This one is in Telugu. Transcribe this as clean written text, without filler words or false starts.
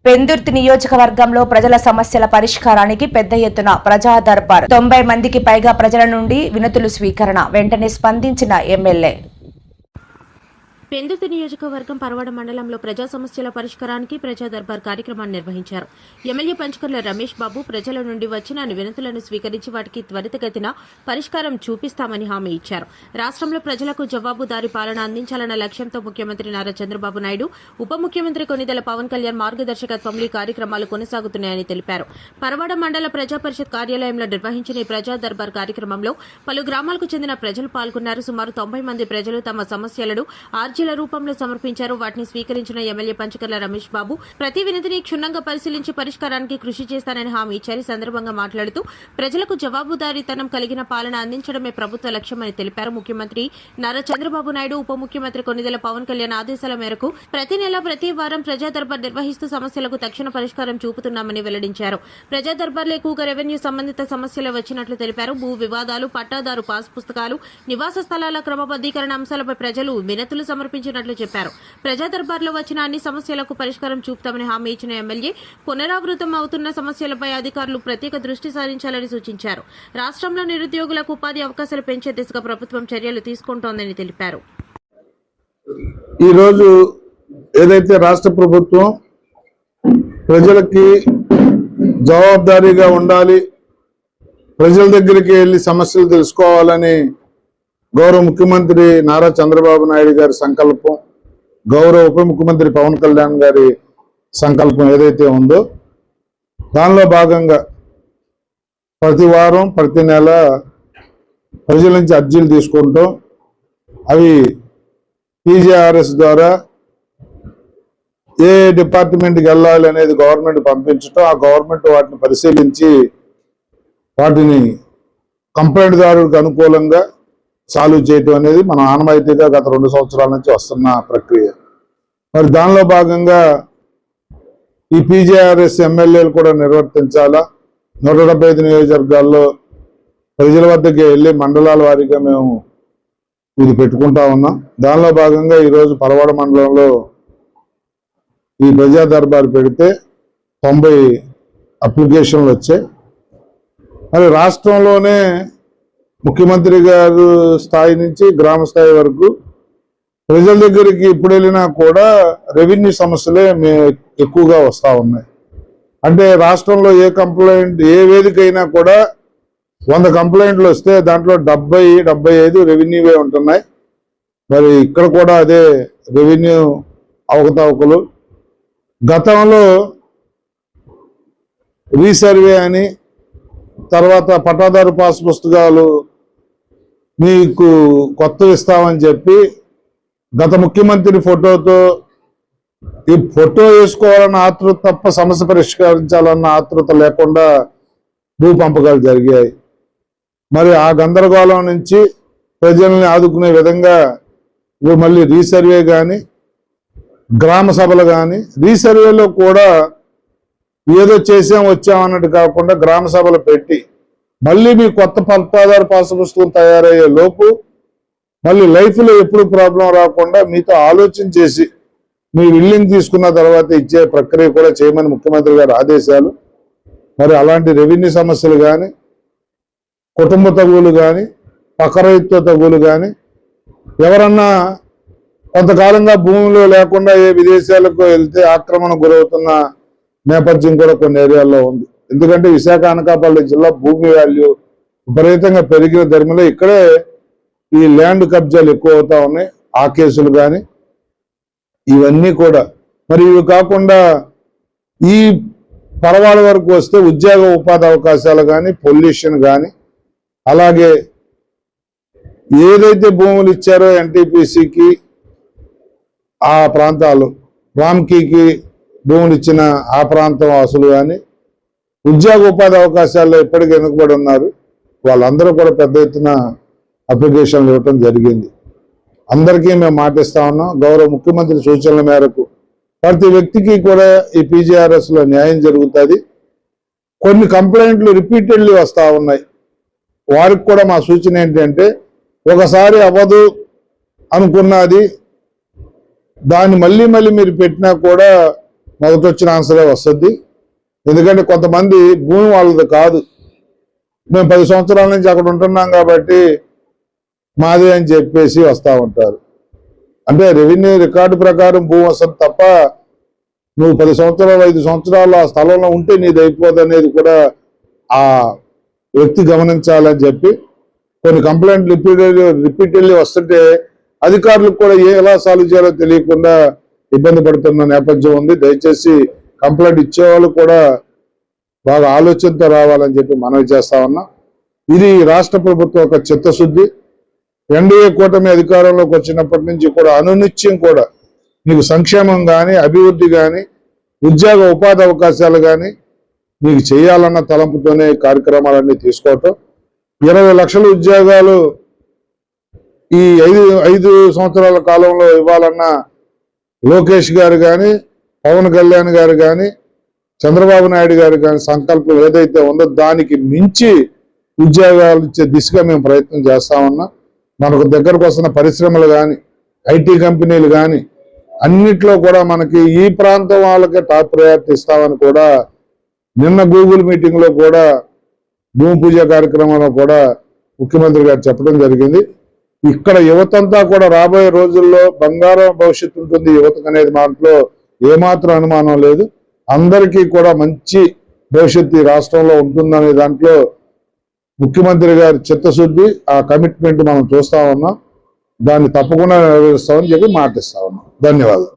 పెందుర్తి నియోజకవర్గంలో ప్రజల సమస్యల పరిష్కారానికి పెద్ద ఎత్తున ప్రజా దర్బార్ 90 మందికి పైగా ప్రజల నుండి వినతులు స్వీకరణ వెంటనే స్పందించిన ఎమ్మెల్యే పెందుర్తి నియోజకవర్గం పరవాడ మండలంలో ప్రజా సమస్యల పరిష్కారానికి ప్రజా దర్బార్ కార్యక్రమాన్ని నిర్వహించారు. ఎమ్మెల్యే పంచకర్ల రమేష్ బాబు ప్రజల నుండి వచ్చిన వినతులను స్వీకరించి వాటికి త్వరితగతిన పరిష్కారం చూపిస్తామని హామీ ఇచ్చారు. రాష్ట్రంలో ప్రజలకు జవాబుదారీ పాలన అందించాలన్న లక్ష్యంతో ముఖ్యమంత్రి నారా చంద్రబాబు నాయుడు, ఉప ముఖ్యమంత్రి కొనిదెల పవన్ కళ్యాణ్ మార్గదర్శకత్వంలో ఈ కార్యక్రమాలు కొనసాగుతున్నాయని తెలిపారు. పరవాడ మండల ప్రజా పరిషత్ కార్యాలయంలో నిర్వహించిన ఈ ప్రజా దర్బార్ కార్యక్రమంలో పలు గ్రామాలకు చెందిన ప్రజలు పాల్గొన్నారు. సుమారు 90 మంది ప్రజలు తమ సమస్యలను అర్జీల రూపంలో సమర్పించారు. వాటిని స్వీకరించిన ఎమ్మెల్యే పంచకర్ల రమేష్ బాబు ప్రతి వినతిని క్షుణ్ణంగా పరిశీలించి పరిష్కారానికి కృషి చేస్తానని హామీ ఇచ్చారు. ఈ సందర్భంగా మాట్లాడుతూ ప్రజలకు జవాబుదారీతనం కలిగిన పాలన అందించడమే ప్రభుత్వ లక్ష్యమని తెలిపారు. ముఖ్యమంత్రి నారా చంద్రబాబు నాయుడు, ఉప ముఖ్యమంత్రి కొనిదెల పవన్ కళ్యాణ్ ఆదేశాల మేరకు ప్రతి నెల ప్రతి వారం ప్రజా దర్బార్ నిర్వహిస్తూ సమస్యలకు తక్షణ పరిష్కారం చూపుతున్నామని వెల్లడించారు. ప్రజా దర్బార్లో ఎక్కువగా రెవెన్యూ సంబంధిత సమస్యలు వచ్చినట్లు తెలిపారు. భూ వివాదాలు, పట్టాదారు పాస్ పుస్తకాలు, నివాస స్థలాల క్రమబద్దీకరణ అంశాలపై ప్రజలు వినతులు సమర్పించినట్లు చెప్పారు. ప్రజా దర్బార్లో వచ్చిన అన్ని సమస్యలకు పరిష్కారం చూపుతామని హామీ ఇచ్చిన ఎమ్మెల్యే పునరావృతం అవుతున్న సమస్యలపై అధికారులు ప్రత్యేక దృష్టి సారించాలని సూచించారు. రాష్ట్రంలో నిరుద్యోగులకు ఉపాధి అవకాశాలు పెంచే దిశగా ప్రభుత్వం చర్యలు తీసుకుంటోందని తెలిపారు. ఈరోజు ఏదైతే రాష్ట్ర ప్రభుత్వం ప్రజలకి జవాబుదారీగా ఉండాలి, ప్రజల దగ్గరికి వెళ్ళి సమస్యలు తెలుసుకోవాలని గౌరవ ముఖ్యమంత్రి నారా చంద్రబాబు నాయుడు గారి సంకల్పం, గౌరవ ఉప ముఖ్యమంత్రి పవన్ కళ్యాణ్ గారి సంకల్పం ఏదైతే ఉందో దానిలో భాగంగా ప్రతి వారం ప్రతి నెల ప్రజల నుంచి అర్జీలు తీసుకుంటాం. అవి పీజీఆర్ఎస్ ద్వారా ఏ డిపార్ట్మెంట్కి వెళ్ళాలి అనేది గవర్నమెంట్ పంపించడం, ఆ గవర్నమెంట్ వాటిని పరిశీలించి వాటిని కంప్లైంట్ దారుడికి అనుకూలంగా సాల్వ్ చేయటం అనేది మన ఆనవాయితీగా గత 2 సంవత్సరాల నుంచి వస్తున్న ప్రక్రియ. మరి దానిలో భాగంగా ఈ పీజీఆర్ఎస్ ఎమ్మెల్యేలు కూడా నిర్వర్తించాలా. 175 నియోజకవర్గాల్లో ప్రజల వద్దకి వెళ్ళి మండలాల వారీగా మేము ఇది పెట్టుకుంటా ఉన్నాం. దానిలో భాగంగా ఈరోజు పరవాడ మండలంలో ఈ ప్రజా దర్బార్ పెడితే 90 అప్లికేషన్లు వచ్చాయి. మరి రాష్ట్రంలోనే ముఖ్యమంత్రి గారు స్థాయి నుంచి గ్రామ స్థాయి వరకు ప్రజల దగ్గరికి ఇప్పుడు వెళ్ళినా కూడా రెవెన్యూ సమస్యలే ఎక్కువగా వస్తూ ఉన్నాయి. అంటే రాష్ట్రంలో ఏ కంప్లైంట్, ఏ వేదిక అయినా కూడా 100 కంప్లైంట్లు వస్తే దాంట్లో 70-75 రెవెన్యూవే ఉంటున్నాయి. మరి ఇక్కడ కూడా అదే రెవెన్యూ అవకతవకలు. గతంలో రీసర్వే అని, తర్వాత పట్టాదారు పాస్ పుస్తకాలు మీకు కొత్త ఇస్తామని చెప్పి గత ముఖ్యమంత్రి ఫోటోతో ఈ ఫోటో వేసుకోవాలన్న ఆతృత తప్ప సమస్య పరిష్కరించాలన్న ఆతృత లేకుండా భూ పంపకాలు జరిగాయి. మరి ఆ గందరగోళం నుంచి ప్రజల్ని ఆదుకునే విధంగా మళ్ళీ రీసర్వే కానీ, గ్రామ సభలు కానీ, రీసర్వేలో కూడా ఏదో వచ్చామన్నట్టు కాకుండా గ్రామ సభలు పెట్టి మళ్ళీ మీ కొత్త పట్టాదారు పాస్ పుస్తకం తయారయ్యే లోపు మళ్ళీ లైఫ్లో ఎప్పుడు ప్రాబ్లం రాకుండా మీతో ఆలోచన చేసి మీ విల్లింగ్ తీసుకున్న తర్వాత ఇచ్చే ప్రక్రియ కూడా చేయమని ముఖ్యమంత్రి గారి ఆదేశాలు. మరి అలాంటి రెవెన్యూ సమస్యలు కానీ, కుటుంబ తగులు కానీ, పక్క రైతు తగులు కానీ, ఎవరన్నా కొంతకాలంగా భూమిలో లేకుండా ఏ విదేశాలకు వెళ్తే ఆక్రమణ గురవుతున్న నేపథ్యం కూడా కొన్ని ఏరియాల్లో ఉంది. ఎందుకంటే విశాఖ అనకాపల్లి జిల్లా భూమి వాల్యూ విపరీతంగా పెరిగిన ధర్మంలో ఇక్కడే ఈ ల్యాండ్ కబ్జాలు ఎక్కువ అవుతా ఉన్నాయి. ఆ కేసులు కానీ ఇవన్నీ కూడా. మరి ఇవి కాకుండా ఈ పరవాడ వరకు వస్తే ఉద్యోగ ఉపాధి అవకాశాలు కానీ, పొల్యూషన్ కానీ, అలాగే ఏదైతే భూములు ఇచ్చారో ఎన్టీపీసీకి ఆ ప్రాంతాలు, రామ్కీకి భూములు ఇచ్చిన ఆ ప్రాంతం వాసులు కానీ ఉద్యోగ ఉపాధి అవకాశాల్లో ఇప్పటికీ వెనుకబడి ఉన్నారు. వాళ్ళందరూ కూడా పెద్ద ఎత్తున అప్లికేషన్లు ఇవ్వటం జరిగింది. అందరికీ మేము మాటిస్తా ఉన్నాం. గౌరవ ముఖ్యమంత్రి సూచనల మేరకు ప్రతి వ్యక్తికి కూడా ఈ పీజీఆర్ఎస్లో న్యాయం జరుగుతుంది. కొన్ని కంప్లైంట్లు రిపీటెడ్లీ వస్తూ ఉన్నాయి. వారికి కూడా మా సూచన ఏంటంటే, ఒకసారి అవ్వదు అనుకున్నది దాన్ని మళ్ళీ మీరు పెట్టినా కూడా మొదట వచ్చిన ఆన్సరే వస్తుంది. ఎందుకంటే కొంతమంది భూమి వాళ్ళది కాదు, మేము 10 సంవత్సరాల నుంచి అక్కడ ఉంటున్నాం కాబట్టి మాదే అని చెప్పేసి వస్తూ ఉంటారు. అంటే రెవెన్యూ రికార్డు ప్రకారం భూమి వస్తుంది తప్ప నువ్వు 10 సంవత్సరాలు 5 సంవత్సరాలు ఆ స్థలంలో ఉంటే నీది అయిపోదు అనేది కూడా ఆ వ్యక్తి గమనించాలని చెప్పి కొన్ని కంప్లైంట్లు రిపీటెడ్లీ వస్తుంటే అధికారులకు కూడా ఎలా సాల్వ్ చేయాలో తెలియకుండా ఇబ్బంది పడుతున్న నేపథ్యం ఉంది. దయచేసి కంప్లైంట్ ఇచ్చేవాళ్ళు కూడా బాగా ఆలోచనతో రావాలని చెప్పి మనవి చేస్తా ఉన్నా. ఇది రాష్ట్ర ప్రభుత్వం ఒక చిత్తశుద్ధి. ఎన్డీఏ కూటమి అధికారంలోకి వచ్చినప్పటి నుంచి కూడా అనునిత్యం కూడా మీకు సంక్షేమం కానీ, అభివృద్ధి కానీ, ఉద్యోగ ఉపాధి అవకాశాలు కానీ మీకు చేయాలన్న తలంపుతోనే కార్యక్రమాలన్నీ తీసుకోవటం. 20 లక్షల ఉద్యోగాలు ఈ 5 సంవత్సరాల కాలంలో ఇవ్వాలన్న లోకేష్ గారు కానీ, పవన్ కళ్యాణ్ గారు కానీ, చంద్రబాబు నాయుడు గారు కానీ సంకల్పం ఏదైతే ఉందో దానికి మించి ఉద్యోగాలు ఇచ్చే దిశగా మేము ప్రయత్నం చేస్తా ఉన్నాం. మనకు దగ్గరకు వస్తున్న పరిశ్రమలు కానీ, ఐటీ కంపెనీలు కానీ అన్నిట్లో కూడా మనకి ఈ ప్రాంతం వాళ్ళకే టాప్ ప్రయారిటీ ఇస్తామని కూడా నిన్న గూగుల్ మీటింగ్లో కూడా భూమి పూజ కార్యక్రమంలో కూడా ముఖ్యమంత్రి గారు చెప్పడం జరిగింది. ఇక్కడ యువతంతా కూడా రాబోయే రోజుల్లో బంగారం భవిష్యత్తు ఉంటుంది యువతకు అనేది మాటలో ఏమాత్రం అనుమానం లేదు. అందరికీ కూడా మంచి భవిష్యత్తు ఈ రాష్ట్రంలో ఉంటుందనే దాంట్లో ముఖ్యమంత్రి గారి చిత్తశుద్ధి, ఆ కమిట్మెంట్ మనం చూస్తా ఉన్నాం. దాన్ని తప్పకుండా నెరవేరుస్తామని చెప్పి మాటిస్తా ఉన్నాం. ధన్యవాదాలు.